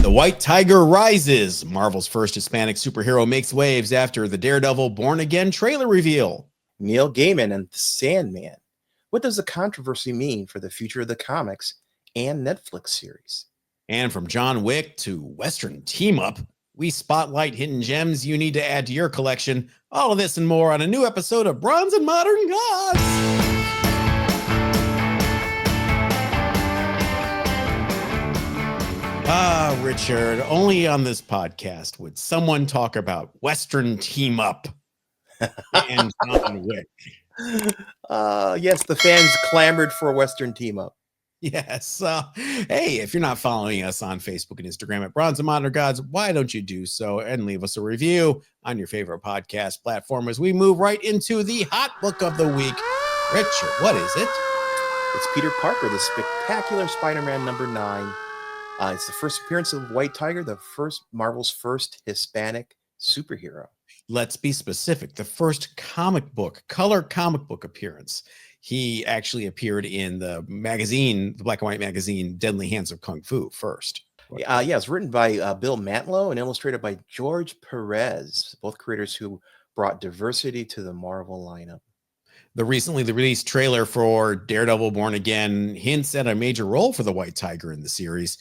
The White Tiger rises. Marvel's first Hispanic superhero makes waves after the Daredevil Born Again trailer reveal. Neil Gaiman and The Sandman. What does the controversy mean for the future of the comics and Netflix series? And from John Wick to Western team-up, we spotlight hidden gems you need to add to your collection. All of this and more on a new episode of Bronze and Modern Gods. Richard, only on this podcast would someone talk about Western team-up and John Wick. Yes, the fans clamored for a Western team-up. Yes. Hey, if you're not following us on Facebook and Instagram at Bronze and Modern Gods, why don't you do so and leave us a review on your favorite podcast platform as we move right into the hot book of the week. Richard, what is it? It's Peter Parker, the Spectacular Spider-Man #9. It's the first appearance of White Tiger, Marvel's first Hispanic superhero. Let's be specific. The first color comic book appearance. He actually appeared in the magazine, the black and white magazine, Deadly Hands of Kung Fu first. Yeah, it's written by Bill Mantlo and illustrated by George Perez, both creators who brought diversity to the Marvel lineup. The recently released trailer for Daredevil Born Again hints at a major role for the White Tiger in the series.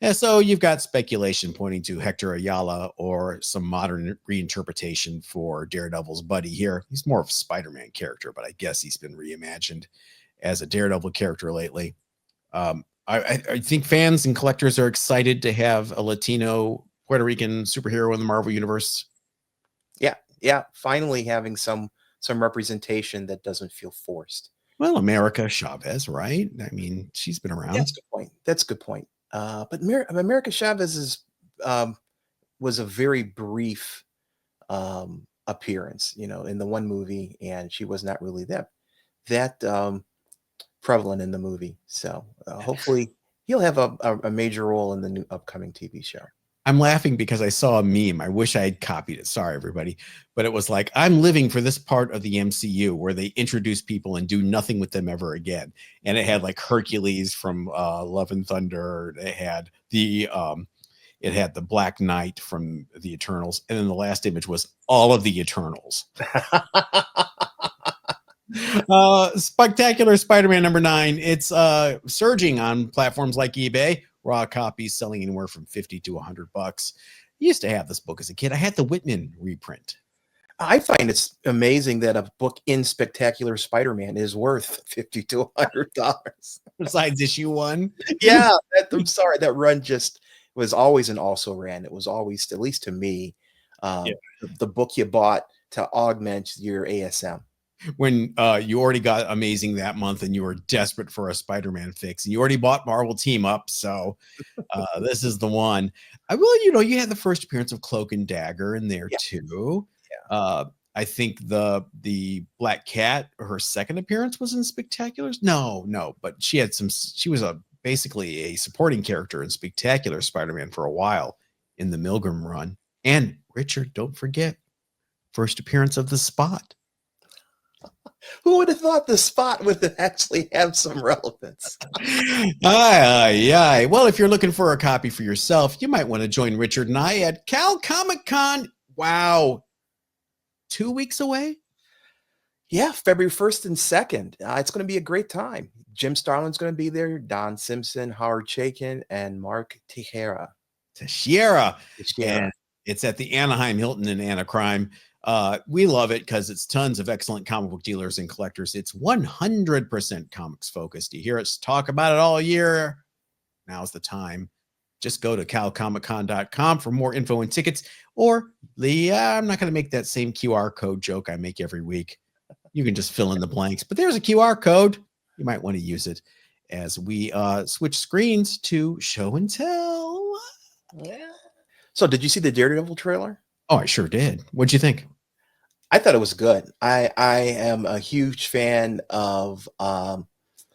And so you've got speculation pointing to Hector Ayala or some modern reinterpretation for Daredevil's buddy here. He's more of a Spider-Man character, but I guess he's been reimagined as a Daredevil character lately. I think fans and collectors are excited to have a Latino Puerto Rican superhero in the Marvel Universe. Yeah. Finally having some representation that doesn't feel forced. Well, America Chavez, right? I mean, she's been around. That's a good point. But America Chavez was a very brief appearance, in the one movie, and she was not really that prevalent in the movie. So hopefully he'll have a major role in the new upcoming TV show. I'm laughing because I saw a meme. I wish I had copied it. Sorry, everybody. But it was like, I'm living for this part of the MCU where they introduce people and do nothing with them ever again. And it had like Hercules from Love and Thunder. It had the Black Knight from the Eternals. And then the last image was all of the Eternals. Spectacular Spider-Man #9. It's surging on platforms like eBay. Raw copies selling anywhere from $50 to $100. I used to have this book as a kid. I had the Whitman reprint. I find it's amazing that a book in Spectacular Spider-Man is worth $50 to $100. Besides issue 1. Yeah, I'm sorry. That run just was always an also ran. It was always, at least to me, the book you bought to augment your ASM. When you already got Amazing that month and you were desperate for a Spider-Man fix, and you already bought Marvel Team Up, so this is the one. You had the first appearance of Cloak and Dagger in there too. Yeah. I think the Black Cat, her second appearance was in Spectaculars. No, but she was basically a supporting character in Spectacular Spider-Man for a while in the Milgram run. And Richard, don't forget, first appearance of the Spot. Who would have thought the Spot would actually have some relevance? Well, if you're looking for a copy for yourself, you might want to join Richard and I at Cal Comic Con. Wow. 2 weeks away? Yeah, February 1st and 2nd. It's going to be a great time. Jim Starlin's going to be there, Don Simpson, Howard Chaykin, and Mark Teixeira. And it's at the Anaheim Hilton in Anacrime. We love it because it's tons of excellent comic book dealers and collectors. It's 100% comics focused. You hear us talk about it all year. Now's the time. Just go to calcomiccon.com for more info and tickets. Or I'm not going to make that same QR code joke I make every week. You can just fill in the blanks. But there's a QR code. You might want to use it as we switch screens to show and tell. Yeah. So did you see the Daredevil trailer? Oh, I sure did. What'd you think? I thought it was good. I am a huge fan of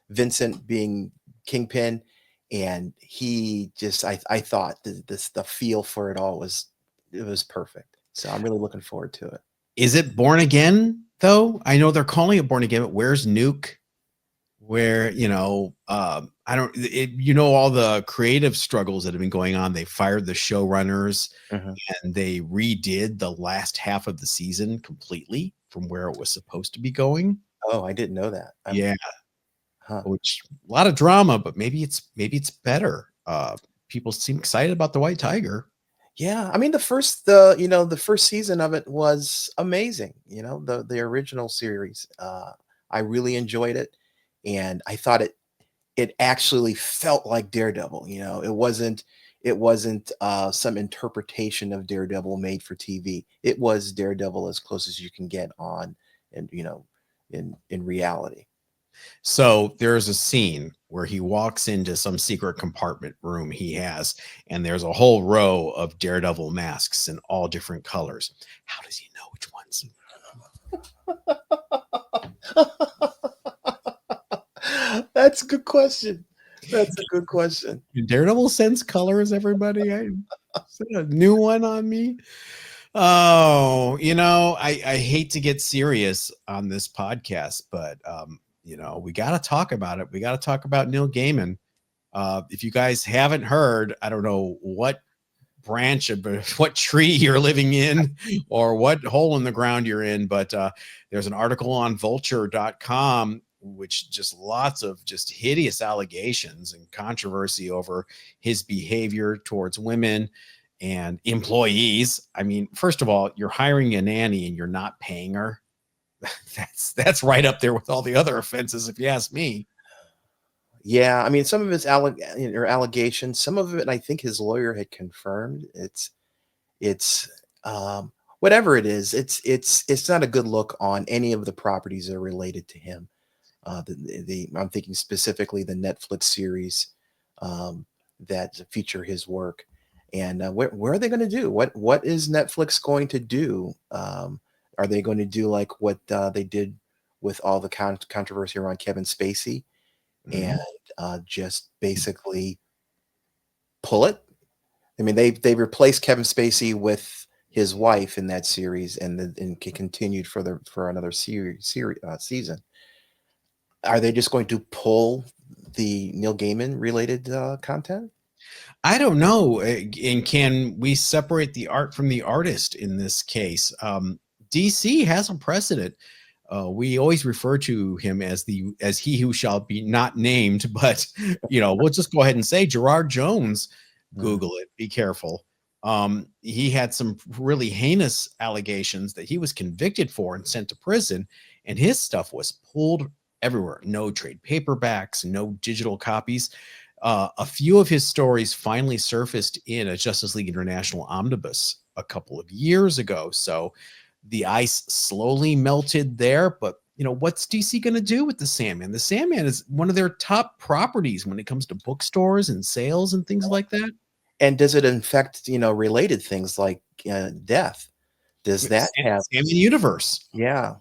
Vincent being Kingpin, and he just I thought the feel for it all was perfect. So I'm really looking forward to it. Is it Born Again though? I know they're calling it Born Again, but where's Nuke? where, I don't, all the creative struggles that have been going on. They fired the showrunners and they redid the last half of the season completely from where it was supposed to be going. Oh, I didn't know that. Yeah. Which a lot of drama, but maybe it's better. People seem excited about the White Tiger. Yeah, I mean the first season of it was amazing. The original series. I really enjoyed it, and I thought it actually felt like Daredevil. It wasn't some interpretation of Daredevil made for TV. It was Daredevil as close as you can get on, and in reality. So there's a scene where he walks into some secret compartment room he has, and there's a whole row of Daredevil masks in all different colors. How does he know which ones? That's a good question. That's a good question. Daredevil sense colors, everybody. Is that a new one on me? Oh, I hate to get serious on this podcast, but we got to talk about it. We got to talk about Neil Gaiman. If you guys haven't heard, I don't know what branch of what tree you're living in or what hole in the ground you're in, but there's an article on vulture.com which just lots of just hideous allegations and controversy over his behavior towards women and employees. I mean, first of all, you're hiring a nanny and you're not paying her. That's right up there with all the other offenses, if you ask me. Yeah, I mean, some of it's allegations. Some of it, I think his lawyer had confirmed. It's whatever it is. It's not a good look on any of the properties that are related to him. I'm thinking specifically the Netflix series that feature his work. And where are they going to do? What is Netflix going to do? Are they going to do like what they did with all the controversy around Kevin Spacey and just basically pull it? I mean, they replaced Kevin Spacey with his wife in that series, and continued for another season. Are they just going to pull the Neil Gaiman related content? I don't know. And can we separate the art from the artist in this case? DC has a precedent. We always refer to him as he who shall be not named, but we'll just go ahead and say Gerard Jones. Google it. Be careful. He had some really heinous allegations that he was convicted for and sent to prison, and his stuff was pulled everywhere. No trade paperbacks, no digital copies. A few of his stories finally surfaced in a Justice League International omnibus a couple of years ago. So the ice slowly melted there, but what's DC going to do with the Sandman? The Sandman is one of their top properties when it comes to bookstores and sales and things like that. And does it infect, related things like death? Does that have Sandman universe? Yeah.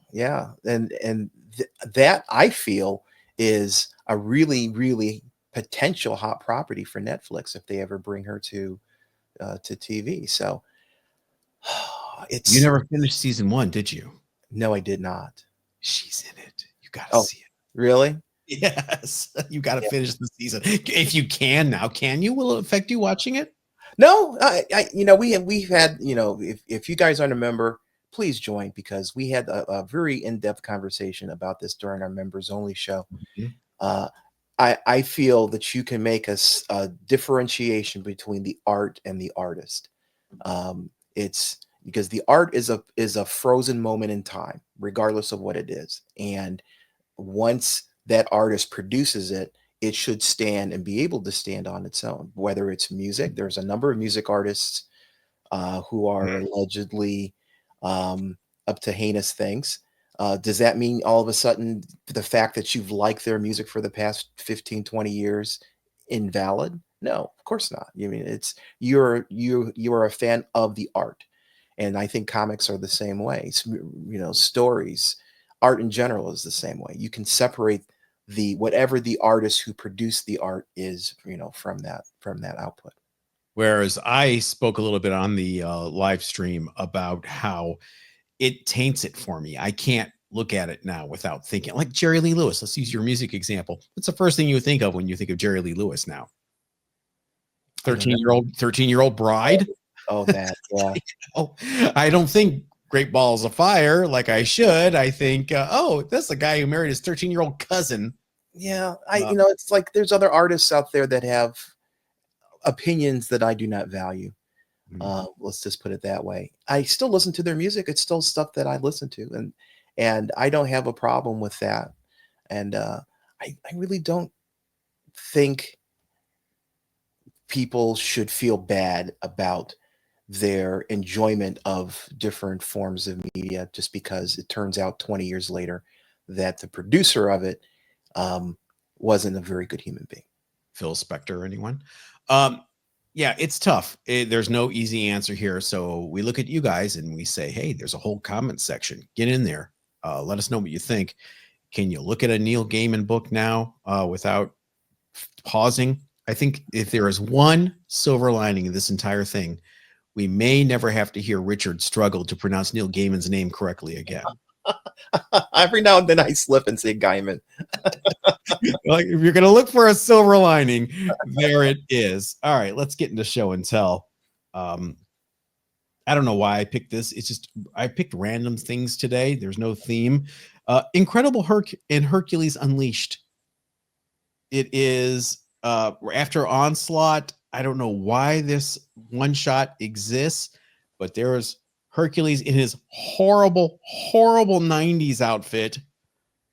And that I feel is a really, really potential hot property for Netflix if they ever bring her to TV. So you never finished season 1, did you? No, I did not. She's in it. You gotta see it. Really? Yes, you gotta finish the season if you can. Now, can you? Will it affect you watching it? No, we've had, if you guys aren't a member, please join, because we had a very in-depth conversation about this during our members only show. I feel that you can make a differentiation between the art and the artist. It's because the art is a frozen moment in time, regardless of what it is. And once that artist produces it, it should stand and be able to stand on its own. Whether it's music, there's a number of music artists who are allegedly up to heinous things. Does that mean all of a sudden the fact that you've liked their music for the past 15, 20 years invalid? No, of course not. I mean, it's you're a fan of the art. And I think comics are the same way. Stories, art in general is the same way. You can separate whatever the artist who produced the art is, from that output. Whereas I spoke a little bit on the live stream about how it taints it for me. I can't look at it now without thinking. Like Jerry Lee Lewis. Let's use your music example. What's the first thing you would think of when you think of Jerry Lee Lewis now? 13-year-old bride. Oh, that, yeah. Oh, I don't think Great Balls of Fire like I should. I think, oh, that's the guy who married his 13-year-old cousin. Yeah, it's like there's other artists out there that have opinions that I do not value. Let's just put it that way. I still listen to their music. It's still stuff that I listen to, and I don't have a problem with that. And I really don't think people should feel bad about their enjoyment of different forms of media just because it turns out 20 years later that the producer of it wasn't a very good human being. Phil Spector, anyone? Yeah, it's tough. There's no easy answer here. So we look at you guys and we say, hey, there's a whole comment section. Get in there. Let us know what you think. Can you look at a Neil Gaiman book now without pausing? I think if there is one silver lining in this entire thing, we may never have to hear Richard struggle to pronounce Neil Gaiman's name correctly again. Every now and then I slip and say Gaiman. Like, if you're going to look for a silver lining, there it is. All right, let's get into show and tell. I don't know why I picked this. It's just I picked random things today. There's no theme. Incredible Hulk and Hercules Unleashed. It is after Onslaught. I don't know why this one shot exists, but there's Hercules in his horrible 90s outfit.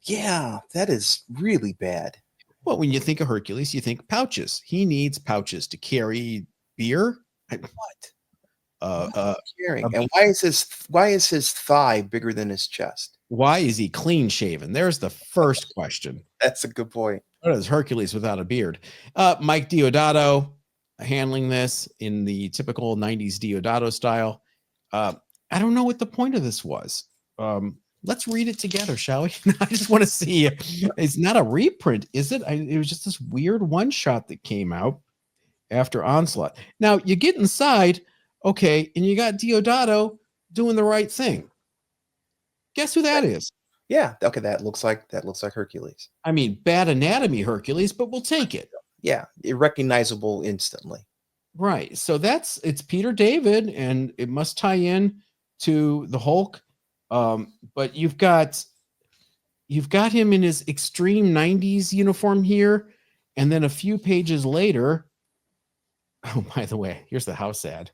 Yeah, that is really bad. Well, when you think of Hercules, you think pouches. He needs pouches to carry beer. What? Carrying. And why is his thigh bigger than his chest? Why is he clean shaven? There's the first question. That's a good point. What is Hercules without a beard? Mike Deodato handling this in the typical 90s Deodato style. I don't know what the point of this was. Let's read it together, shall we? I just want to see. It's not a reprint, is it? It was just this weird one shot that came out after Onslaught. Now you get inside, okay, and you got Deodato doing the right thing. Guess who that is? Yeah, okay, that looks like Hercules. I mean, bad anatomy Hercules, but we'll take it. Yeah, recognizable instantly. Right. So it's Peter David, and it must tie in to the Hulk. But you've got him in his extreme 90s uniform here, and then a few pages later. Oh, by the way, here's the house ad.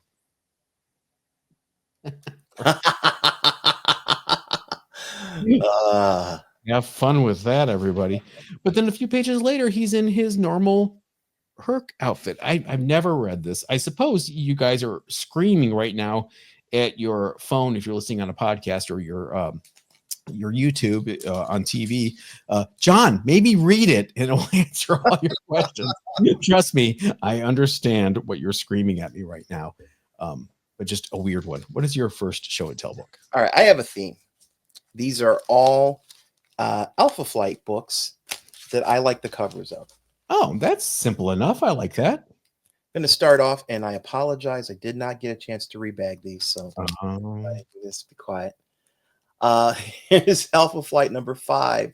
Have fun with that, everybody. But then a few pages later, he's in his normal Herc outfit. I've never read this. I suppose you guys are screaming right now at your phone if you're listening on a podcast or your YouTube on TV. John, maybe read it and it'll answer all your questions. Trust me, I understand what you're screaming at me right now. But just a weird one. What is your first show and tell book? All right, I have a theme. These are all Alpha Flight books that I like the covers of. Oh, that's simple enough. I like that. I'm going to start off, and I apologize. I did not get a chance to rebag these, so just be quiet. Here's Alpha Flight number 5.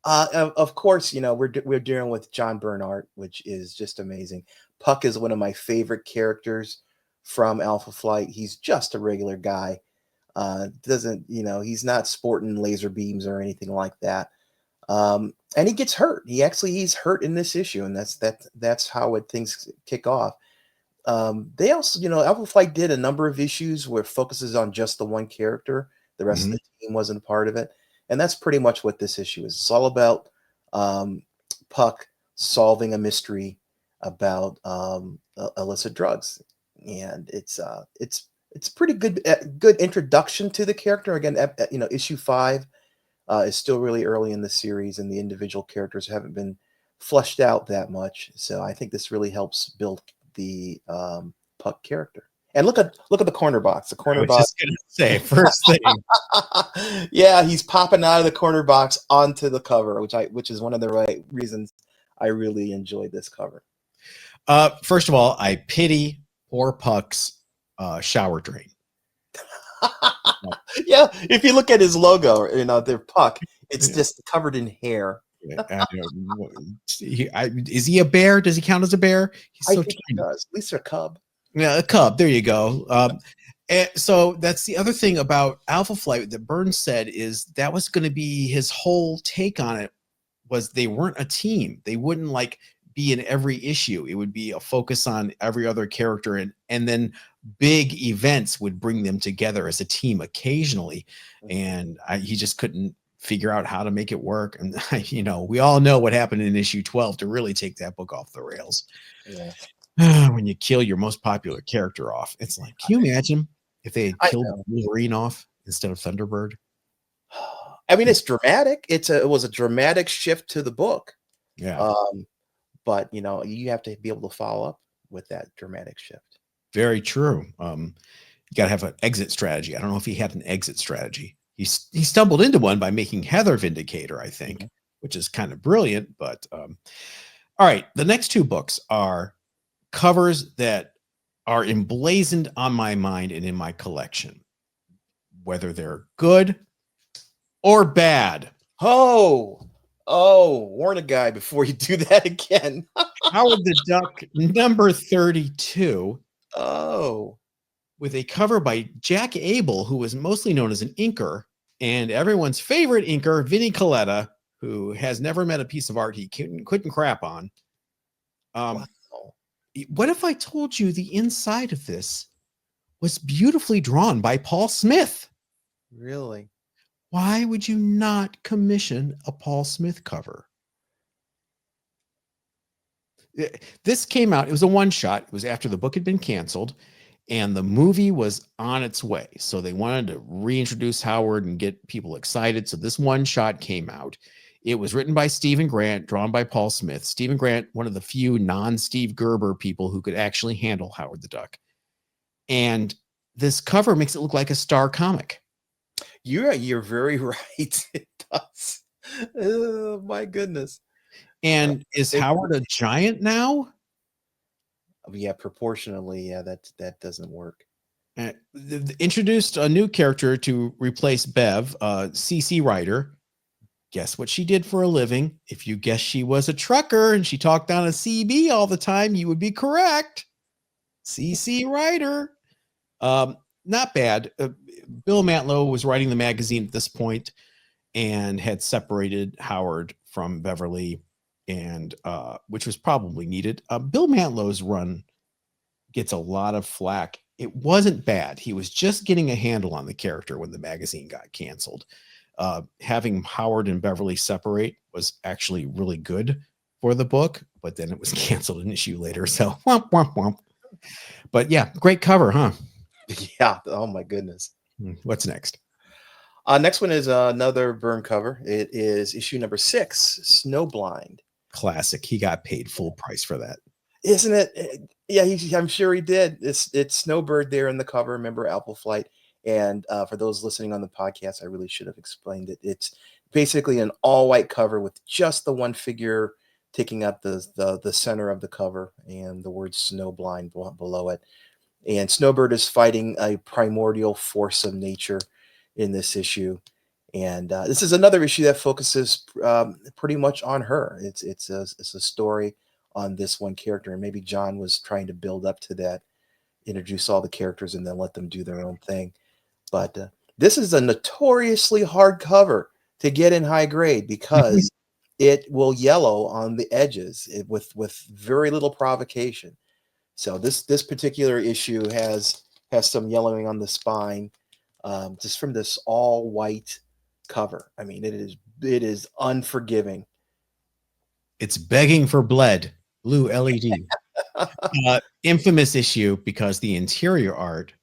Of course, we're dealing with John Bernhardt, which is just amazing. Puck is one of my favorite characters from Alpha Flight. He's just a regular guy. He's not sporting laser beams or anything like that. And he gets hurt. He's hurt in this issue, and that's how things kick off. They also, Alpha Flight did a number of issues where it focuses on just the one character. The rest of the team wasn't a part of it. And that's pretty much what this issue is. It's all about Puck solving a mystery about illicit drugs. And it's pretty good introduction to the character. Again, issue 5 is still really early in the series, and the individual characters haven't been fleshed out that much. So I think this really helps build the Puck character. And look at the corner box. The corner box. Just gonna say first thing. Yeah, he's popping out of the corner box onto the cover, which is one of the right reasons I really enjoyed this cover. First of all, I pity poor Puck's shower drain. Yeah, if you look at his logo, the puck, it's just covered in hair. I is he a bear? Does he count as a bear? He's I so think he tiny. does. At least a cub. Yeah, a cub. There you go. And so that's the other thing about Alpha Flight that Burns said is that was going to be his whole take on it, was they weren't a team. They wouldn't like be in every issue. It would be a focus on every other character, and then big events would bring them together as a team occasionally. And he just couldn't figure out how to make it work. And we all know what happened in issue 12 to really take that book off the rails. Yeah. When you kill your most popular character off, it's like, can you imagine if they had killed Wolverine off instead of Thunderbird? I mean, it's dramatic. It was a dramatic shift to the book. Yeah. But you have to be able to follow up with that dramatic shift. Very true. You got to have an exit strategy. I don't know if he had an exit strategy. He stumbled into one by making Heather Vindicator, I think, which is kind of brilliant. But all right, the next two books are covers that are emblazoned on my mind and in my collection, whether they're good or bad. Warn a guy before you do that again. Howard the Duck number 32. Oh. With a cover by Jack Abel, who was mostly known as an inker, and everyone's favorite inker, Vinnie Coletta, who has never met a piece of art he couldn't crap on. Wow. What if I told you the inside of this was beautifully drawn by Paul Smith? Really? Why would you not commission a Paul Smith cover? This came out, it was a one-shot. It was after the book had been canceled, and the movie was on its way. So they wanted to reintroduce Howard and get people excited. So this one-shot came out. It was written by Stephen Grant, drawn by Paul Smith. Stephen Grant, one of the few non-Steve Gerber people who could actually handle Howard the Duck. And this cover makes it look like a Star comic. You're very right. It does. Oh, my goodness. And is Howard a giant now? Yeah, proportionally, yeah, that doesn't work. Introduced a new character to replace Bev, CC Ryder. Guess what she did for a living? If you guessed she was a trucker and she talked on a CB all the time, you would be correct. CC Ryder. Not bad. Bill Mantlo was writing the magazine at this point and had separated Howard from Beverly, and which was probably needed. Bill Mantlo's run gets a lot of flack. It wasn't bad. He was just getting a handle on the character when the magazine got canceled. Having Howard and Beverly separate was actually really good for the book, but then it was canceled an issue later. So womp, womp, womp. But yeah, great cover, huh? Yeah. Oh my goodness. What's next? Next one is another Byrne cover. It is issue number 6, Snowblind. Classic. He got paid full price for that. Isn't it? Yeah, I'm sure he did. It's Snowbird there in the cover. Remember Alpha Flight? And for those listening on the podcast, I really should have explained it. It's basically an all-white cover with just the one figure taking up the center of the cover and the word Snowblind below it. And Snowbird is fighting a primordial force of nature in this issue. And this is another issue that focuses pretty much on her. It's a story on this one character. And maybe John was trying to build up to that, introduce all the characters, and then let them do their own thing. But this is a notoriously hard cover to get in high grade because it will yellow on the edges with very little provocation. So this particular issue has some yellowing on the spine, just from this all white cover. I mean, it is unforgiving. It's begging for blue LED. Infamous issue because the interior art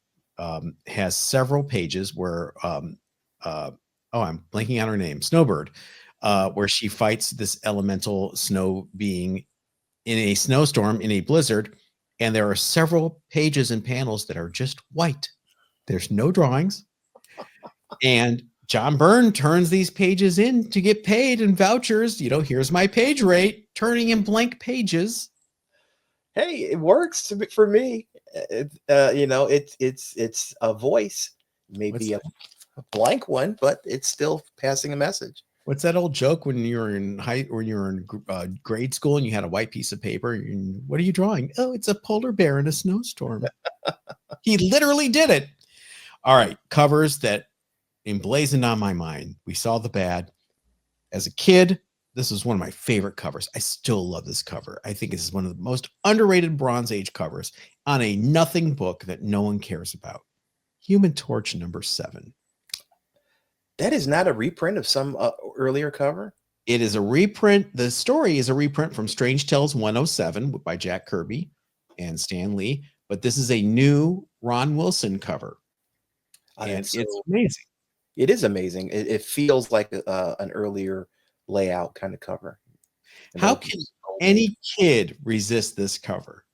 has several pages where I'm blanking on her name, Snowbird, where she fights this elemental snow being in a snowstorm, in a blizzard. And there are several pages and panels that are just white. There's no drawings. And John Byrne turns these pages in to get paid and vouchers. Here's my page rate, turning in blank pages. Hey, it works for me. It's a voice. maybe a blank one, but it's still passing a message. What's that old joke when you were in grade school and you had a white piece of paper? And what are you drawing? Oh, it's a polar bear in a snowstorm. He literally did it. All right, covers that emblazoned on my mind. We saw the bad. As a kid, this was one of my favorite covers. I still love this cover. I think this is one of the most underrated Bronze Age covers on a nothing book that no one cares about. Human Torch #7. That is not a reprint of some earlier cover? It is a reprint. The story is a reprint from Strange Tales 107 by Jack Kirby and Stan Lee, but this is a new Ron Wilson cover. And it's amazing. It is amazing. It feels like an earlier layout kind of cover. How can any kid resist this cover?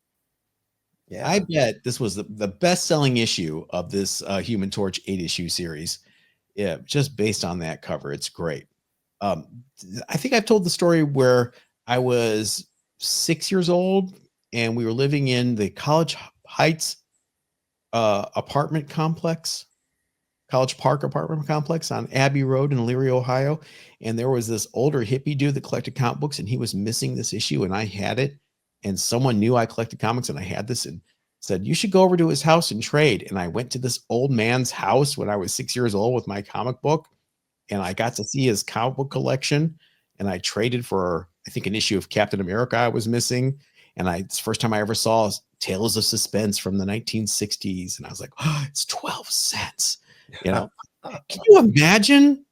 Yeah, I bet this was the best-selling issue of this Human Torch 8-issue series. Yeah, just based on that cover, it's great. I think I've told the story where I was 6 years old and we were living in the College Heights apartment complex, College Park apartment complex on Abbey Road in Elyria, Ohio. And there was this older hippie dude that collected comic books and he was missing this issue and I had it. And someone knew I collected comics and I had this and said, you should go over to his house and trade. And I went to this old man's house when I was 6 years old with my comic book. And I got to see his comic book collection. And I traded for, I think, an issue of Captain America I was missing. And it's the first time I ever saw Tales of Suspense from the 1960s. And I was like, oh, it's 12 cents. You know, can you imagine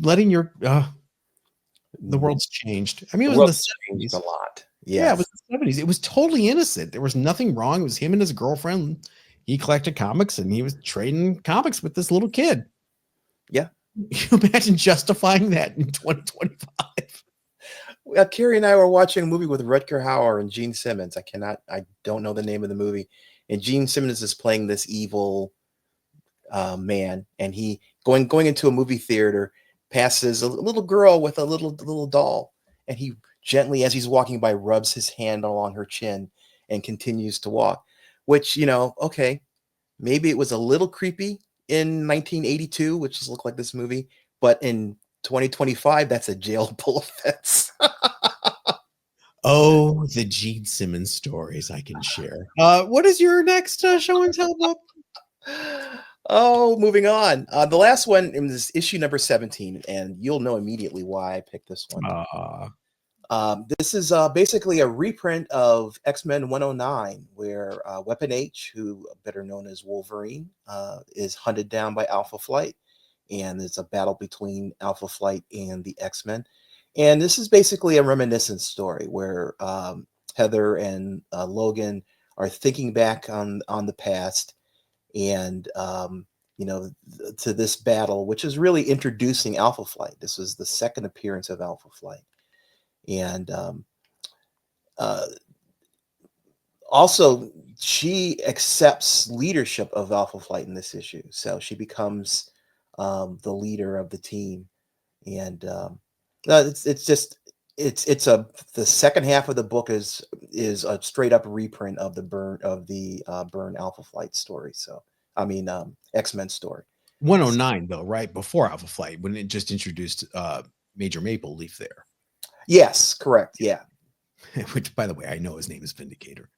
letting your, the world's changed. I mean, it was in the 70s. A lot. Yeah, it was the 70s. It was totally innocent. There was nothing wrong. It was him and his girlfriend. He collected comics and he was trading comics with this little kid. Yeah. Can you imagine justifying that in 2025? Carrie and I were watching a movie with Rutger Hauer and Gene Simmons. I don't know the name of the movie. And Gene Simmons is playing this evil man. And he going into a movie theater passes a little girl with a little doll. And he gently, as he's walking by, rubs his hand along her chin and continues to walk, which, okay, maybe it was a little creepy in 1982, which looked like this movie, but in 2025, that's a jailable offense. Oh, the Gene Simmons stories I can share. What is your next show and tell book? Oh, moving on. The last one is issue #17, and you'll know immediately why I picked this one. This is basically a reprint of X-Men 109, where Weapon H, who better known as Wolverine, is hunted down by Alpha Flight, and it's a battle between Alpha Flight and the X-Men. And this is basically a reminiscence story where Heather and Logan are thinking back on the past, and to this battle, which is really introducing Alpha Flight. This was the second appearance of Alpha Flight. And also, she accepts leadership of Alpha Flight in this issue, so she becomes the leader of the team. And the second half of the book is a straight up reprint of the Burn Alpha Flight story. So X-Men story. 109 though, right before Alpha Flight, when it just introduced Major Maple Leaf there. Yes, correct. Yeah. Which, by the way, I know his name is Vindicator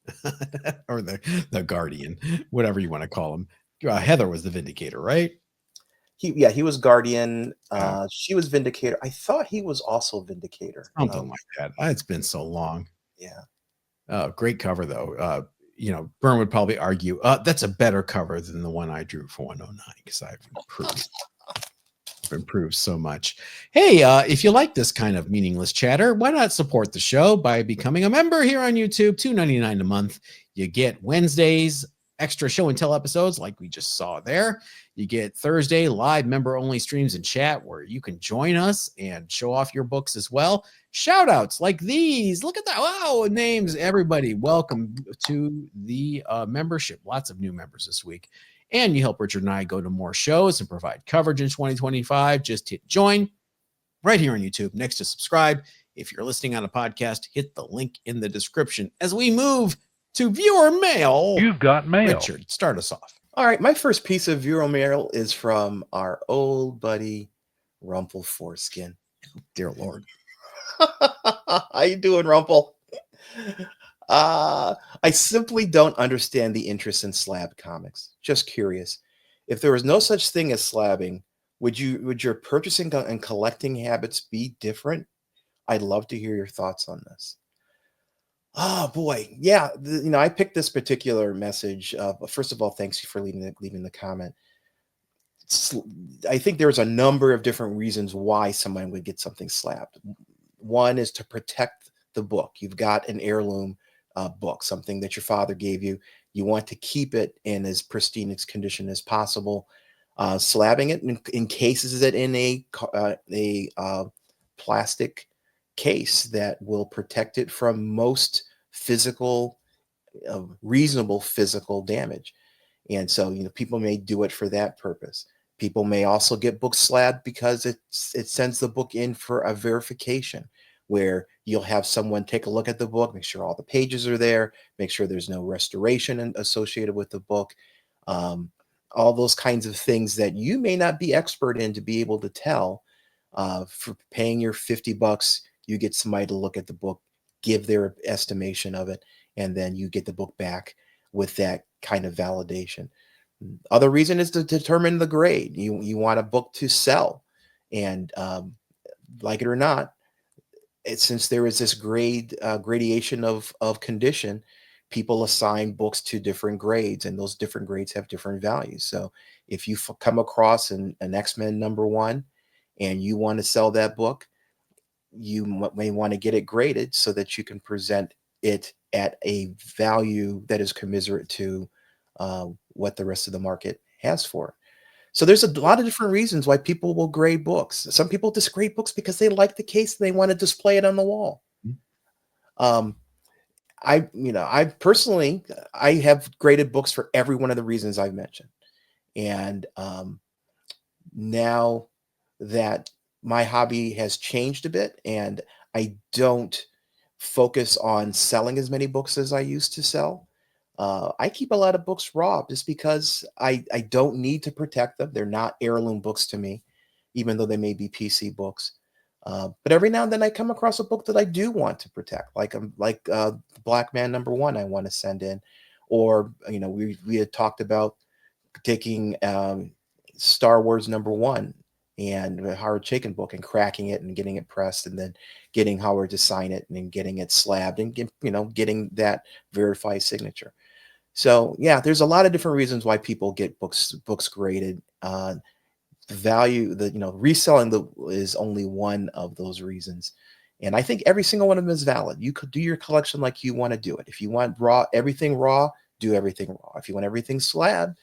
or the Guardian, whatever you want to call him. Heather was the Vindicator, right? He was Guardian. She was Vindicator. I thought he was also Vindicator. Something like that. It's been so long. Yeah. Great cover though. Byrne would probably argue that's a better cover than the one I drew for 109 because I've improved so much. Hey, if you like this kind of meaningless chatter, why not support the show by becoming a member here on YouTube? $2.99 a month. You get Wednesdays extra show and tell episodes like we just saw there. You get Thursday live member only streams and chat where you can join us and show off your books as well. Shout outs like these. Look at that. Wow. Names, everybody. Welcome to the membership. Lots of new members this week. And you help Richard and I go to more shows and provide coverage in 2025. Just hit join right here on YouTube next to subscribe. If you're listening on a podcast, hit the link in the description as we move to viewer mail. You've got mail. Richard, start us off. All right, my first piece of viewer mail is from our old buddy Rumple Foreskin. Dear Lord. How you doing, Rumple? I simply don't understand the interest in slab comics. Just curious. If there was no such thing as slabbing, would your purchasing and collecting habits be different? I'd love to hear your thoughts on this. Oh boy, yeah. I picked this particular message. First of all, thanks you for leaving the comment. Sl- I think there's a number of different reasons why someone would get something slabbed. One is to protect the book. You've got an heirloom book, something that your father gave you. You want to keep it in as pristine its condition as possible. Slabbing it encases it in a plastic case that will protect it from most reasonable physical damage. And so, people may do it for that purpose. People may also get books slabbed because it sends the book in for a verification, where you'll have someone take a look at the book, make sure all the pages are there, make sure there's no restoration associated with the book. All those kinds of things that you may not be expert in to be able to tell. For paying your $50, you get somebody to look at the book, give their estimation of it, and then you get the book back with that kind of validation. Other reason is to determine the grade. You want a book to sell, and like it or not, since there is this gradation of condition, people assign books to different grades, and those different grades have different values. So if you come across an X-Men #1 and you want to sell that book, you may want to get it graded so that you can present it at a value that is commiserate to what the rest of the market has for it. So there's a lot of different reasons why people will grade books. Some people just grade books because they like the case and they want to display it on the wall. Um, I personally, I have graded books for every one of the reasons I've mentioned. And now that my hobby has changed a bit and I don't focus on selling as many books as I used to sell, I keep a lot of books raw just because I don't need to protect them. They're not heirloom books to me, even though they may be PC books. But every now and then I come across a book that I do want to protect, like Black Man #1 I want to send in, or we had talked about taking Star Wars #1 and the Howard Chaykin book and cracking it and getting it pressed and then getting Howard to sign it and then getting it slabbed and getting that verified signature. So yeah, there's a lot of different reasons why people get books graded. The value that reselling is only one of those reasons. And I think every single one of them is valid. You could do your collection like you want to do it. If you want everything raw, do everything raw. If you want everything slab,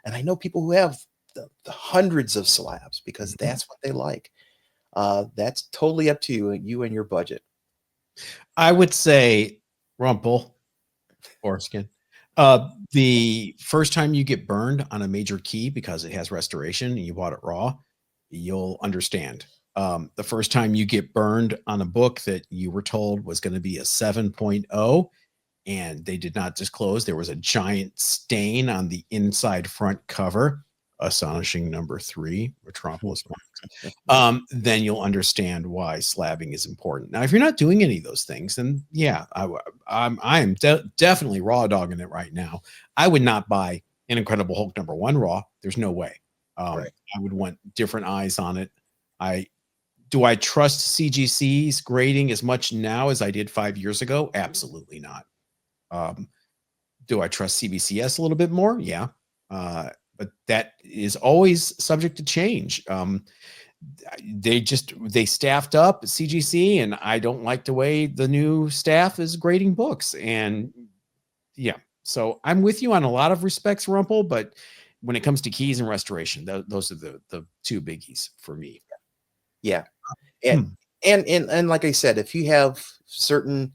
and I know people who have the hundreds of slabs because that's what they like. That's totally up to you and your budget. I would say Rumple Foreskin. The first time you get burned on a major key because it has restoration and you bought it raw, you'll understand. The first time you get burned on a book that you were told was going to be a 7.0 and they did not disclose, there was a giant stain on the inside front cover, astonishing #3, Metropolis Comics. Then you'll understand why slabbing is important. Now, if you're not doing any of those things, then yeah, I am definitely raw dogging it right now. I would not buy an Incredible Hulk #1 raw. There's no way. Right. I would want different eyes on it. Do I trust CGC's grading as much now as I did 5 years ago? Absolutely not. Do I trust CBCS a little bit more? Yeah. But that is always subject to change. They staffed up CGC, and I don't like the way the new staff is grading books. And yeah, so I'm with you on a lot of respects, Rumple, but when it comes to keys and restoration, those are the two biggies for me. Yeah. And like I said, if you have certain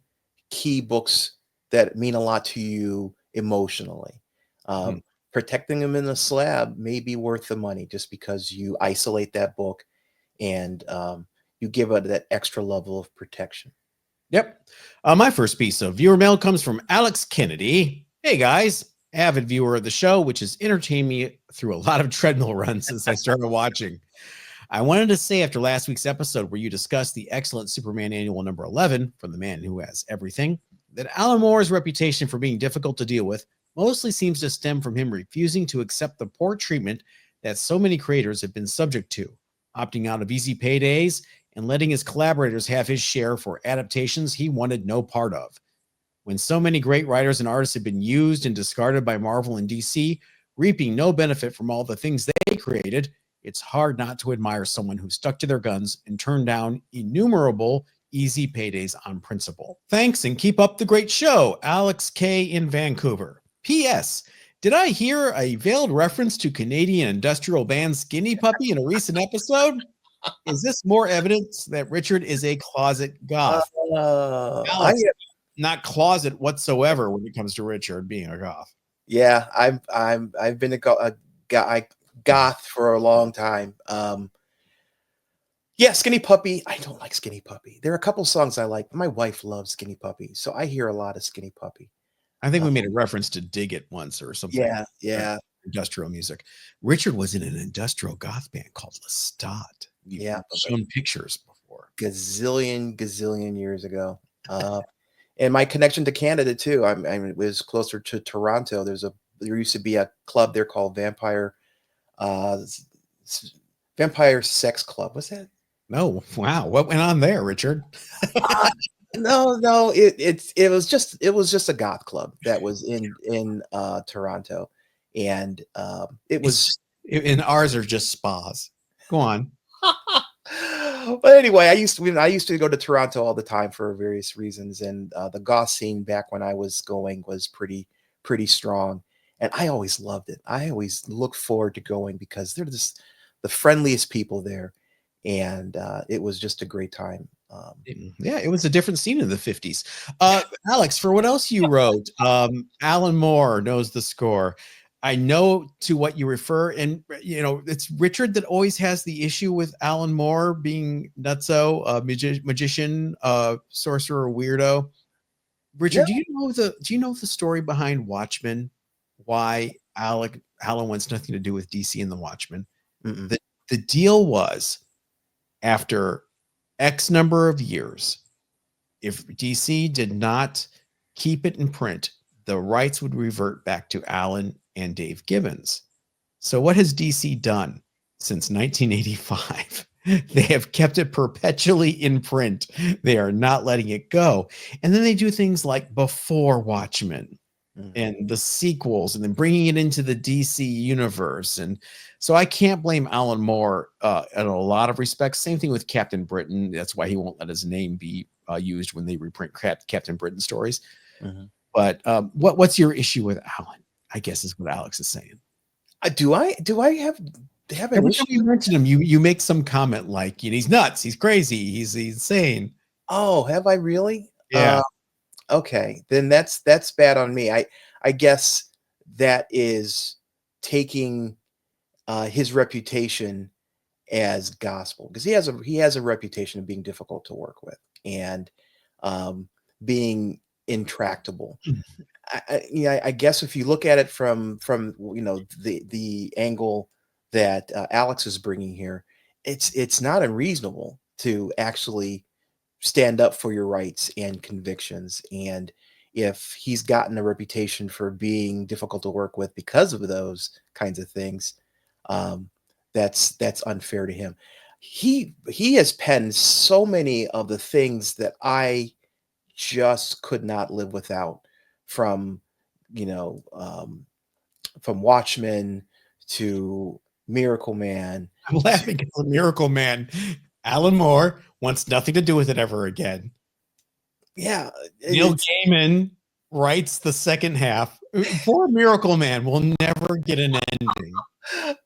key books that mean a lot to you emotionally, protecting them in the slab may be worth the money just because you isolate that book and you give it that extra level of protection. Yep. My first piece of viewer mail comes from Alex Kennedy. Hey guys, avid viewer of the show, which has entertained me through a lot of treadmill runs since I started watching. I wanted to say after last week's episode where you discussed the excellent Superman Annual number 11 from the man who has everything, that Alan Moore's reputation for being difficult to deal with mostly seems to stem from him refusing to accept the poor treatment that so many creators have been subject to, opting out of easy paydays and letting his collaborators have his share for adaptations he wanted no part of. When so many great writers and artists have been used and discarded by Marvel and DC, reaping no benefit from all the things they created, it's hard not to admire someone who stuck to their guns and turned down innumerable easy paydays on principle. Thanks and keep up the great show, Alex K. in Vancouver. P.S. Did I hear a veiled reference to Canadian industrial band Skinny Puppy in a recent episode? Is this more evidence that Richard is a closet goth? Alex, not closet whatsoever when it comes to Richard being a goth. Yeah, I've been a goth for a long time. Yeah, Skinny Puppy. I don't like Skinny Puppy. There are a couple songs I like. My wife loves Skinny Puppy, so I hear a lot of Skinny Puppy. I think we made a reference to Dig It once or something. Yeah. Industrial music. Richard was in an industrial goth band called Lestat. You've shown pictures before. Gazillion years ago. And my connection to Canada too. I was closer to Toronto. There used to be a club there called Vampire Sex Club. What's that? No, wow. What went on there, Richard? No. It was just a goth club that was in Toronto, and it was. And ours are just spas. Go on. But anyway, I used to go to Toronto all the time for various reasons, and the goth scene back when I was going was pretty strong, and I always loved it. I always look forward to going because they're just the friendliest people there, and it was just a great time. Yeah, it was a different scene in the 50s. Alex, for what else you wrote, Alan Moore knows the score. I know to what you refer, and it's Richard that always has the issue with Alan Moore being nutso, magician, sorcerer, weirdo. Richard, do you know the story behind Watchmen? Why Alan wants nothing to do with DC and the Watchmen? The deal was, after X number of years, if DC did not keep it in print, the rights would revert back to Alan and Dave Gibbons. So what has DC done since 1985? They have kept it perpetually in print. They are not letting it go. And then they do things like Before Watchmen and the sequels, and then bringing it into the DC universe. And so I can't blame Alan Moore in a lot of respects. Same thing with Captain Britain. That's why he won't let his name be used when they reprint Captain Britain stories. But what's your issue with Alan? I guess is what Alex is saying. Do I have an Every issue? time you mention him, you make some comment like, he's nuts, he's crazy, he's insane. Oh, have I really? Yeah. Okay, then that's bad on me. I guess that is taking his reputation as gospel, because he has a reputation of being difficult to work with and being intractable. I guess if you look at it from the angle that Alex is bringing here, it's not unreasonable to actually stand up for your rights and convictions. And if he's gotten a reputation for being difficult to work with because of those kinds of things, that's unfair to him. He has penned so many of the things that I just could not live without, from Watchmen to Miracle Man. I'm laughing because Miracle Man, Alan Moore wants nothing to do with it ever again. Yeah. Neil Gaiman writes the second half. Poor Miracle Man will never get an ending.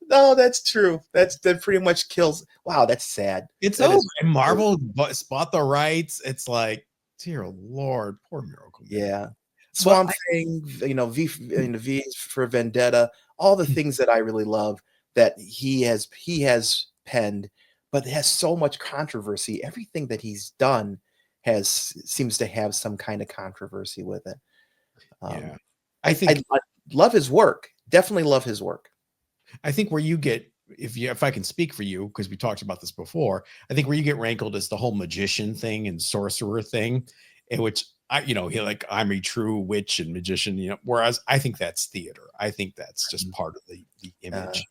No, that's true. That pretty much kills. Wow, that's sad. It's over. And Marvel bought the rights. It's like, dear Lord, poor Miracle Man. Yeah. Swamp Thing, V for Vendetta, all the things that I really love that he has penned, but it has so much controversy. Everything that he's done seems to have some kind of controversy with it. Yeah. I think love his work. Definitely love his work. I think where you get, if I can speak for you, because we talked about this before, I think where you get rankled is the whole magician thing and sorcerer thing, in which he like, I'm a true witch and magician, whereas I think that's theater. I think that's just part of the image.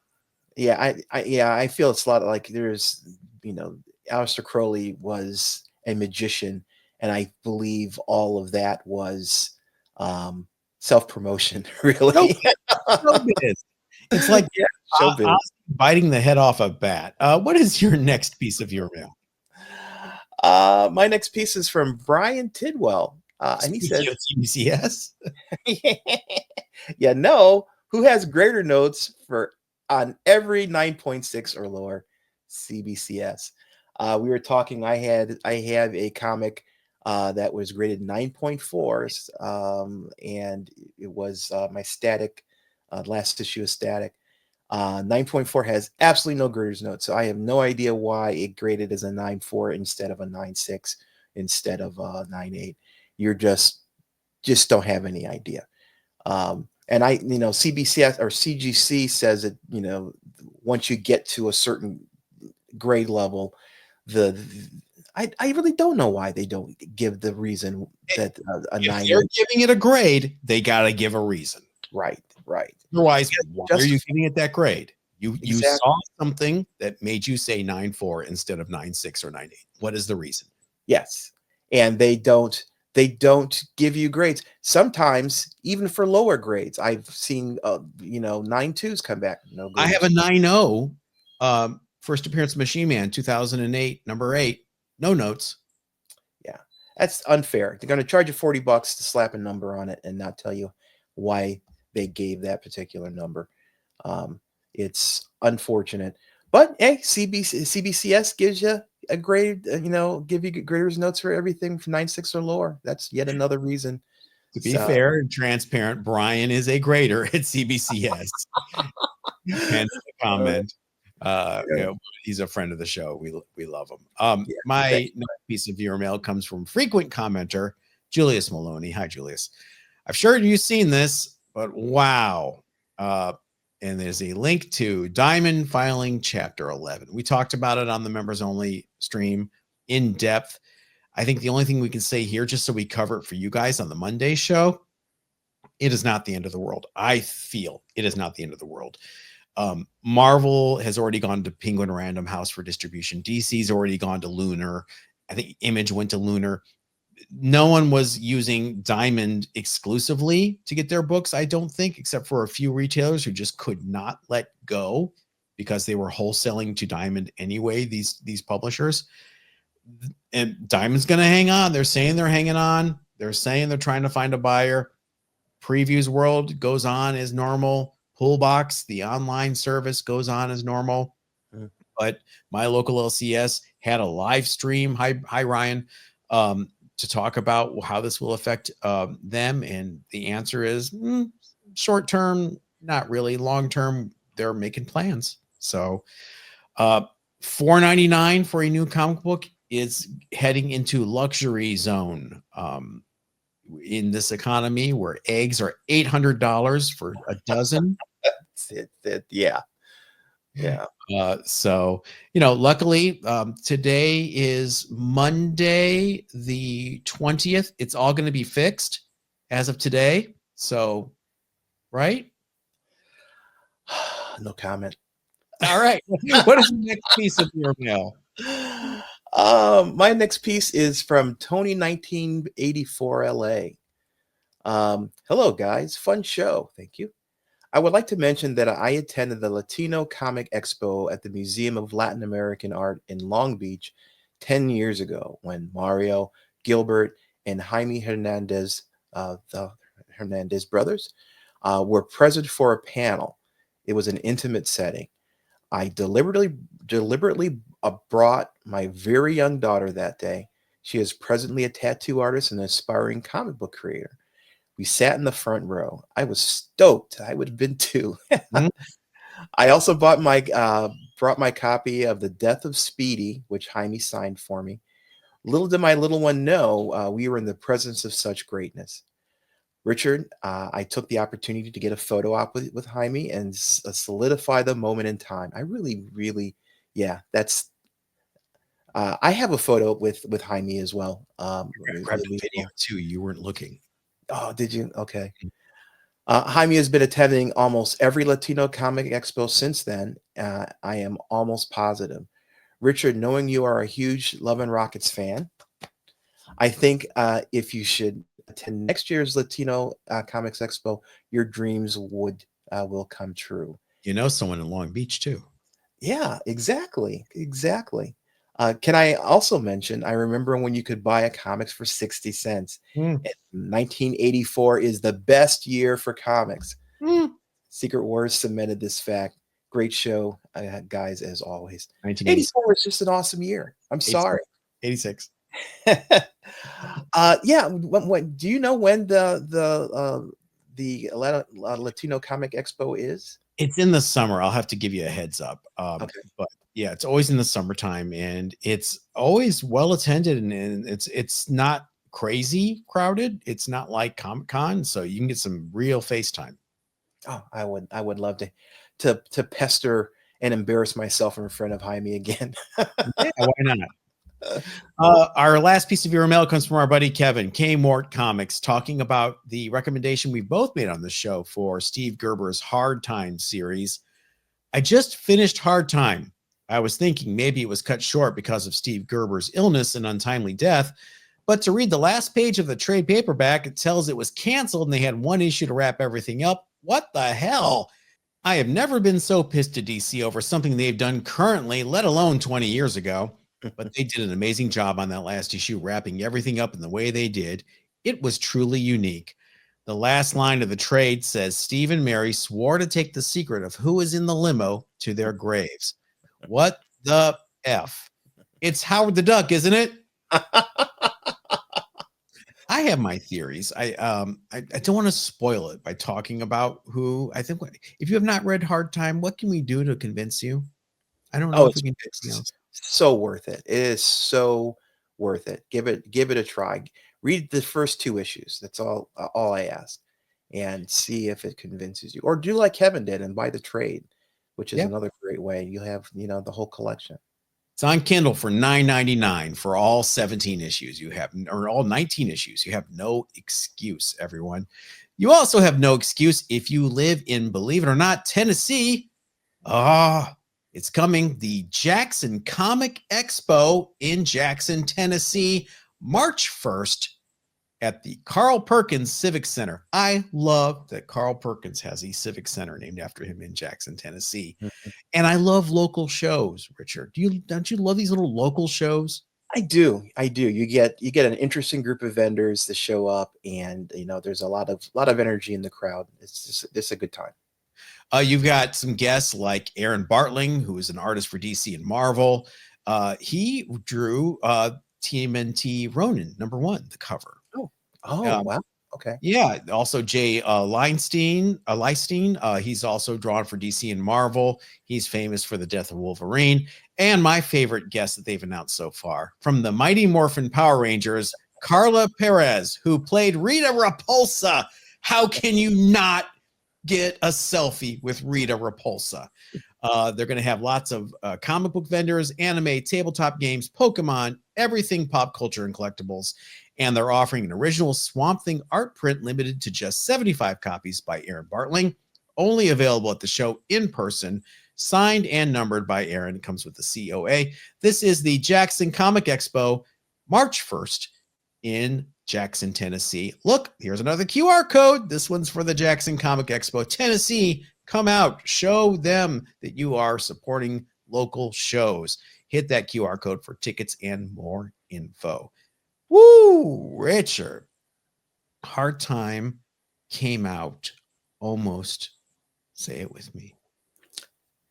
I feel it's a lot like there's, Aleister Crowley was a magician, and I believe all of that was self-promotion, really. Showbiz. It's like showbiz. Biting the head off a bat. What is your next piece of your mail? My next piece is from Brian Tidwell. And he says, CBCS? yeah, no, who has greater notes on every 9.6 or lower? CBCS. We were talking, I have a comic that was graded 9.4s, and it was my Static, last issue of Static. 9.4 has absolutely no grader's note, so I have no idea why it graded as a 9.4 instead of a 9.6 instead of a 9.8. You're just don't have any idea. And CBCS or CGC says that once you get to a certain grade level, I really don't know why they don't give the reason that a 9. If they're giving it a grade, they got to give a reason. Right. Otherwise, why are you giving it that grade? You saw something that made you say 9.4 instead of 9.6 or 9.8. What is the reason? Yes, and they don't give you grades. Sometimes even for lower grades, I've seen 9.2s come back. No grades. I have a 9.0. First appearance of Machine Man, 2008, number 8. No notes. Yeah, that's unfair. They're going to charge you $40 to slap a number on it and not tell you why they gave that particular number. It's unfortunate, but hey, CBCS gives you a grade. Give you grader's notes for everything from 9.6 or lower. That's yet another reason. To be fair and transparent, Brian is a grader at CBCS. And the comment. He's a friend of the show. We love him. My next piece of viewer mail comes from frequent commenter Julius Maloney. Hi, Julius. I'm sure you've seen this, but wow. And there's a link to Diamond filing chapter 11. We talked about it on the members only stream in depth. I think the only thing we can say here, just so we cover it for you guys on the Monday show, it is not the end of the world. I feel it is not the end of the world. Marvel has already gone to Penguin Random House for distribution. DC's already gone to Lunar. I think Image went to Lunar. No one was using Diamond exclusively to get their books, I don't think, except for a few retailers who just could not let go because they were wholesaling to Diamond anyway, these publishers. And Diamond's going to hang on. They're saying they're hanging on. They're saying they're trying to find a buyer. Previews World goes on as normal. Pullbox, the online service, goes on as normal. But my local LCS had a live stream. Hi Ryan. To talk about how this will affect them. And the answer is short term, not really. Long term, they're making plans. So $4.99 for a new comic book is heading into luxury zone in this economy where eggs are $800 for a dozen. Yeah. So, luckily, today is Monday, the 20th. It's all going to be fixed as of today. So, right? No comment. All right. What is the next piece of your mail? My next piece is from Tony 1984 LA. Hello, guys. Fun show. Thank you. I would like to mention that I attended the Latino Comic Expo at the Museum of Latin American Art in Long Beach 10 years ago when Mario, Gilbert, and Jaime Hernandez, the Hernandez brothers, were present for a panel. It was an intimate setting. I deliberately brought my very young daughter that day. She is presently a tattoo artist and an aspiring comic book creator. We sat in the front row. I was stoked. I would have been too. I also brought my copy of The Death of Speedy, which Jaime signed for me. Little did my little one know we were in the presence of such greatness. Richard, I took the opportunity to get a photo op with Jaime and solidify the moment in time. I really, really, yeah, that's. I have a photo with Jaime as well. I grabbed a video too. You weren't looking. Oh, did you? Okay. Jaime has been attending almost every Latino comic expo since then. I am almost positive. Richard, knowing you are a huge Love and Rockets fan, I think if you should attend next year's Latino Comics Expo, your dreams will come true. You know someone in Long Beach too. Yeah, exactly. Exactly. Can I also mention, I remember when you could buy a comics for 60 cents. Mm. 1984 is the best year for comics. Mm. Secret Wars cemented this fact. Great show, guys, as always. 1986. 84 was just an awesome year. I'm sorry. 86. Yeah. Do you know when the Latino Comic Expo is? It's in the summer. I'll have to give you a heads up. Okay. But yeah, it's always in the summertime, and it's always well attended, and it's not crazy crowded. It's not like Comic-Con, so you can get some real face time. Oh, I would love to pester and embarrass myself in front of Jaime again. Yeah, why not? Our last piece of your mail comes from our buddy Kevin K. Mort Comics, talking about the recommendation we both made on the show for Steve Gerber's Hard Time series. I just finished Hard Time. I was thinking maybe it was cut short because of Steve Gerber's illness and untimely death, but to read the last page of the trade paperback, it tells it was canceled and they had one issue to wrap everything up. What the hell? I have never been so pissed at DC over something they've done currently, let alone 20 years ago. But they did an amazing job on that last issue, wrapping everything up in the way they did. It was truly unique. The last line of the trade says Steve and Mary swore to take the secret of who is in the limo to their graves. What the F? It's Howard the Duck, isn't it? I have my theories. I don't want to spoil it by talking about who I think. If you have not read Hard Time, what can we do to convince you? I don't know if we can do anything else. So worth it. It is so worth it. Give it a try. Read the first 2 issues. That's all I ask, and see if it convinces you. Or do like Kevin did and buy the trade, which is another great way. You'll have the whole collection. It's on Kindle for $9.99 for all 17 issues. You have, or all 19 issues. You have no excuse, everyone. You also have no excuse if you live in, believe it or not, Tennessee. It's coming. The Jackson Comic Expo in Jackson, Tennessee, March 1st at the Carl Perkins Civic Center. I love that Carl Perkins has a civic center named after him in Jackson, Tennessee. Mm-hmm. And I love local shows, Richard. Don't you love these little local shows? I do. You get an interesting group of vendors that show up, and there's a lot of energy in the crowd. It's a good time. You've got some guests like Aaron Bartling, who is an artist for DC and Marvel. He drew TMNT Ronin #1, the cover. Wow. Okay. Yeah. Also Jay Leinstein. He's also drawn for DC and Marvel. He's famous for the death of Wolverine. And my favorite guest that they've announced so far, from the Mighty Morphin Power Rangers, Carla Perez, who played Rita Repulsa. How can you not get a selfie with Rita Repulsa? They're going to have lots of comic book vendors, anime, tabletop games, Pokemon, everything pop culture and collectibles. And they're offering an original Swamp Thing art print limited to just 75 copies by Aaron Bartling, only available at the show in person, signed and numbered by Aaron. It comes with the COA. This is the Jackson Comic Expo, March 1st in Jackson, Tennessee. Look, here's another QR code. This one's for the Jackson Comic Expo, Tennessee. Come out, show them that you are supporting local shows. Hit that QR code for tickets and more info. Woo, Richard. Hard Time came out almost, say it with me,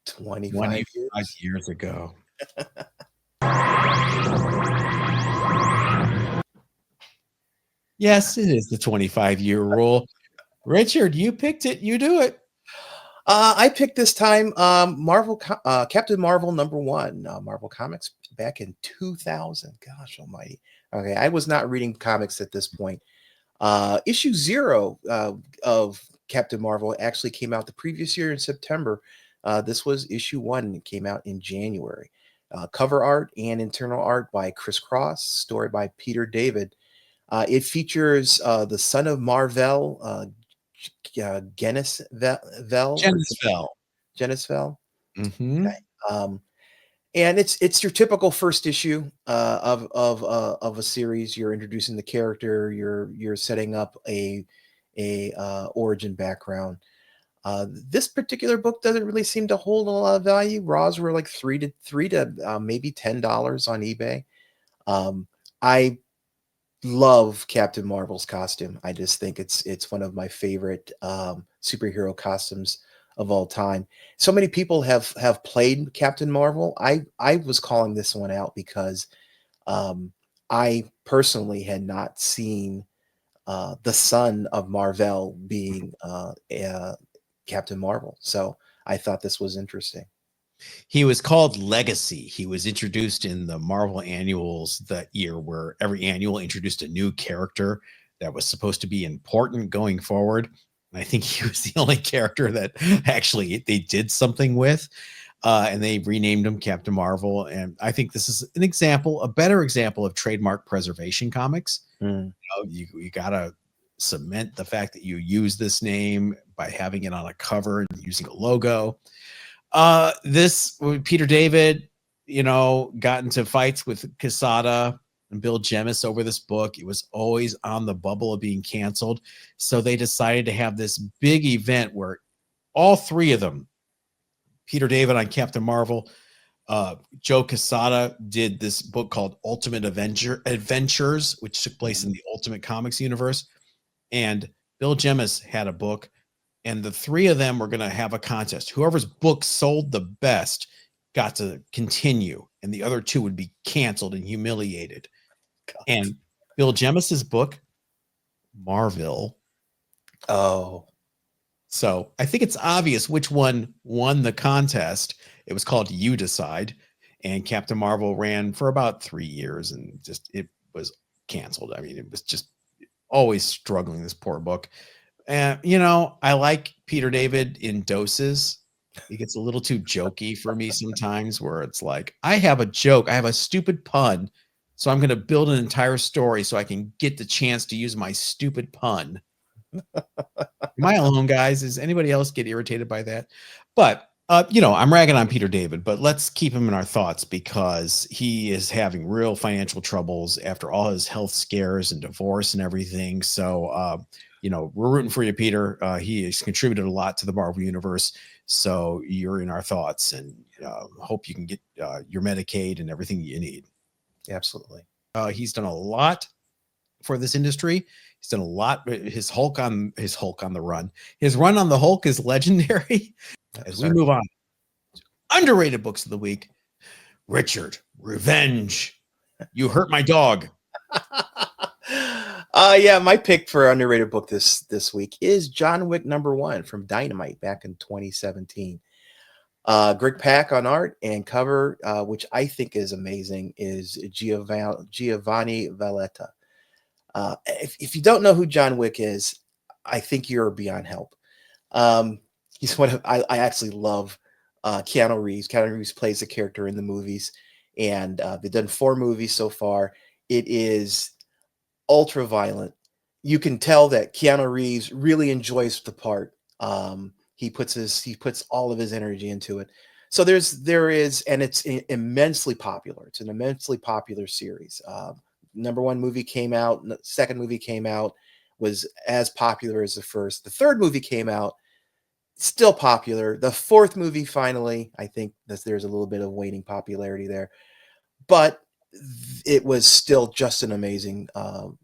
25 years ago. Yes, it is the 25-year rule. Richard, you picked it. You do it. I picked this time Captain Marvel #1, Marvel Comics back in 2000. Gosh almighty. Okay, I was not reading comics at this point. Issue 0 of Captain Marvel actually came out the previous year in September. This was issue 1. It came out in January. Cover art and internal art by Chris Cross, story by Peter David. It features the son of Marvel, Genis Vel. Genis Vel. Mm-hmm. Okay. And it's your typical first issue of a series. You're introducing the character. You're setting up a origin background. This particular book doesn't really seem to hold a lot of value. Raws were like three to maybe $10 on eBay. I love Captain Marvel's costume. I just think it's one of my favorite superhero costumes of all time. So many people have played Captain Marvel. I was calling this one out because I personally had not seen the son of Marvel being Captain Marvel. So I thought this was interesting. He was called Legacy. He was introduced in the Marvel annuals that year, where every annual introduced a new character that was supposed to be important going forward. And I think he was the only character that actually they did something with. And they renamed him Captain Marvel. And I think this is an example, a better example of trademark preservation comics. You got to cement the fact that you use this name by having it on a cover and using a logo. This Peter David, got into fights with Quesada and Bill Jemas over this book. It was always on the bubble of being canceled. So they decided to have this big event where all three of them, Peter David on Captain Marvel, Joe Quesada did this book called Ultimate Adventures, which took place in the Ultimate Comics universe. And Bill Jemas had a book, and the three of them were going to have a contest. Whoever's book sold the best got to continue, and the other two would be canceled and humiliated. God. And Bill Jemas's book, Marvel. Oh. So I think it's obvious which one won the contest. It was called You Decide, and Captain Marvel ran for about 3 years, and it was canceled. I mean, it was just always struggling, this poor book. And, I like Peter David in doses. He gets a little too jokey for me sometimes, where it's like, I have a joke, I have a stupid pun, so I'm going to build an entire story so I can get the chance to use my stupid pun. Am I alone, guys? Does anybody else get irritated by that? But, I'm ragging on Peter David, but let's keep him in our thoughts, because he is having real financial troubles after all his health scares and divorce and everything. So, we're rooting for you, Peter. He has contributed a lot to the Marvel universe. So you're in our thoughts, and hope you can get your Medicaid and everything you need. Absolutely. He's done a lot for this industry. He's done a lot. His Hulk on the Run. His run on the Hulk is legendary. As we move on, underrated books of the week. Richard, Revenge. You Hurt My Dog. Yeah, my pick for underrated book this week is John Wick #1 from Dynamite back in 2017. Greg Pak on art, and cover, which I think is amazing, is Giovanni Valletta. If you don't know who John Wick is, I think you're beyond help. He's one of I actually love Keanu Reeves. Keanu Reeves plays the character in the movies, and they've done 4 movies so far. It is ultra violent. You can tell that Keanu Reeves really enjoys the part. He puts all of his energy into it. So there is, and it's immensely popular. It's an immensely popular series. #1 movie came out. Second movie came out, was as popular as the first. The third movie came out, still popular. The fourth movie, finally, I think there's a little bit of waning popularity there, but it was still just an amazing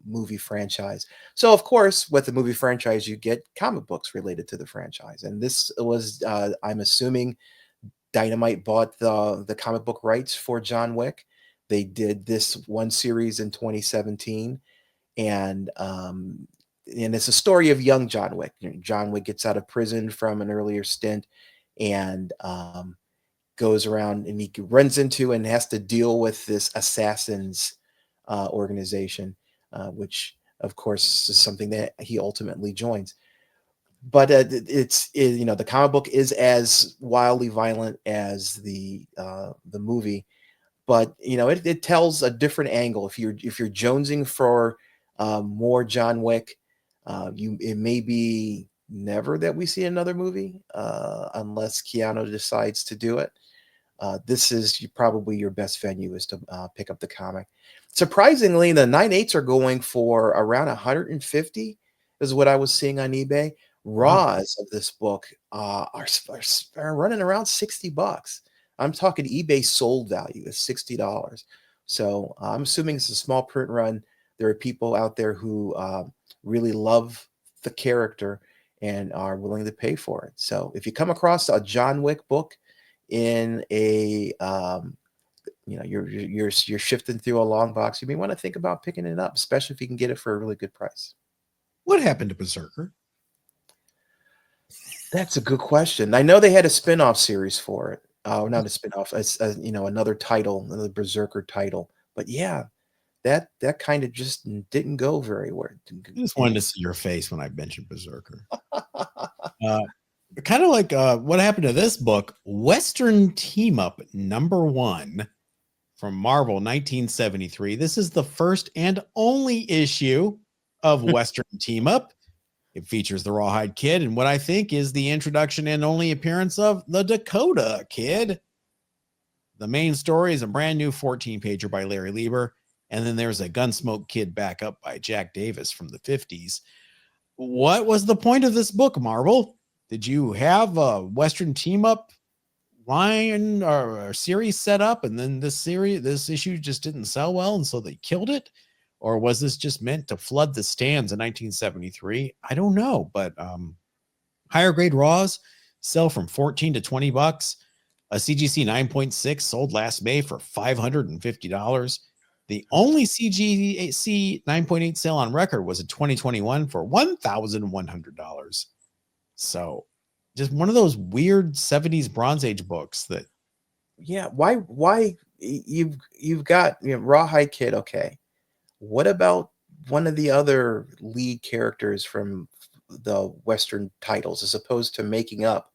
movie franchise. So, of course, with the movie franchise, you get comic books related to the franchise. And this was, I'm assuming, Dynamite bought the comic book rights for John Wick. They did this one series in 2017, and it's a story of young John Wick. John Wick gets out of prison from an earlier stint, and goes around, and he runs into and has to deal with this assassins organization, which of course, is something that he ultimately joins. But the comic book is as wildly violent as the movie, but it tells a different angle. If you're jonesing for more John Wick, it may be never that we see another movie unless Keanu decides to do it. This is probably your best venue is to pick up the comic. Surprisingly, the 9/8 are going for around 150 is what I was seeing on eBay. Wow. Raws of this book are running around $60. I'm talking eBay sold value is $60. So I'm assuming it's a small print run. There are people out there who really love the character and are willing to pay for it. So if you come across a John Wick book in a you're shifting through a long box, you may want to think about picking it up, especially if you can get it for a really good price. What happened to Berserker? That's a good question. I know they had a spin-off series for it. Not a spin-off, another title, another Berserker title. But yeah, that kind of just didn't go very well. I just wanted to see your face when I mentioned Berserker. Kind of like what happened to this book, Western Team Up #1 from Marvel 1973. This is the first and only issue of Western Team Up. It features the Rawhide Kid and what I think is the introduction and only appearance of the Dakota Kid. The main story is a brand new 14-pager by Larry Lieber, and then there's a Gunsmoke Kid backup by Jack Davis from the 50s. What was the point of this book, Marvel? Did you have a Western Team Up line or series set up, and then this issue just didn't sell well, and so they killed it? Or was this just meant to flood the stands in 1973? I don't know, but higher grade Raws sell from $14 to $20. A CGC 9.6 sold last May for $550. The only CGC 9.8 sale on record was in 2021 for $1,100. So just one of those weird 70s Bronze Age books that. Yeah. Why you've got Rawhide Kid. Okay. What about one of the other lead characters from the Western titles, as opposed to making up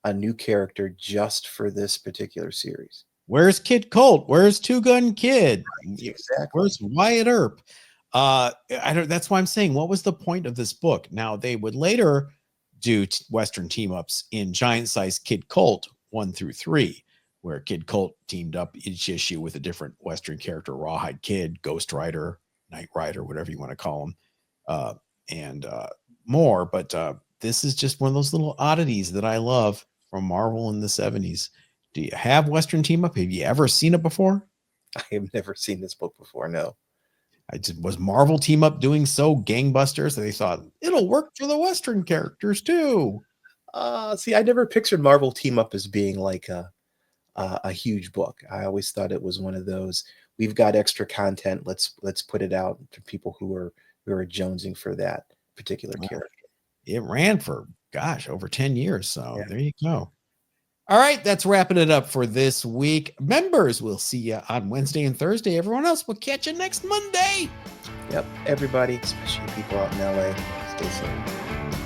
a new character just for this particular series? Where's Kid Colt? Where's Two Gun Kid? Right, exactly. Where's Wyatt Earp? That's why I'm saying, what was the point of this book? Now, they would later do Western team-ups in giant size Kid Colt 1 through 3, where Kid Colt teamed up each issue with a different Western character, Rawhide Kid, Ghost Rider, Knight Rider, whatever you want to call them, and more. But this is just one of those little oddities that I love from Marvel in the 70s. Do you have Western Team Up? Have you ever seen it before? I have never seen this book before, no. Was Marvel Team Up doing so gangbusters that they thought it'll work for the Western characters too? See, I never pictured Marvel Team Up as being like a huge book. I always thought it was one of those, we've got extra content, let's put it out to people who are jonesing for that particular character. It ran for over 10 years. So yeah. There you go. All right, that's wrapping it up for this week. Members, we'll see you on Wednesday and Thursday. Everyone else, we'll catch you next Monday. Yep, everybody, especially people out in LA, stay safe.